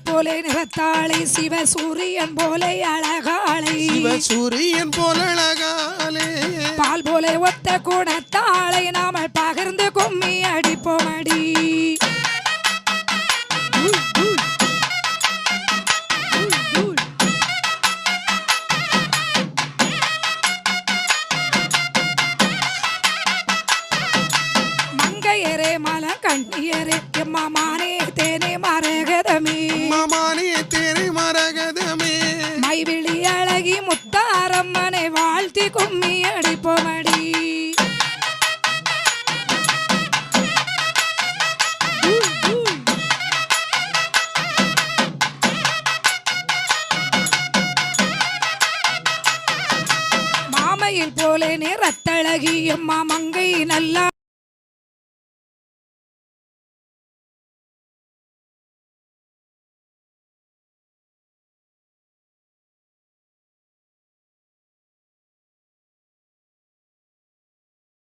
போலே நிறத்தாளை சிவசூரியன் போலே அழகாளை சிவசூரியன் போல அழகாளே பால் போலே ஒத்த குணத்தாளை நாம பகிர்ந்து கும்மி அடிப்போமடி மங்கையரே மல கண்ணியரே எம்மானே தேனே மரகதமே மாமானே தேனை மரகதமே மைவிழி அழகி முத்தாரம்மனை வாழ்த்தி கும்மி அடிப்போமடி மாமையில் போலே நிறத்தழகி எம்மா மங்கை நல்லா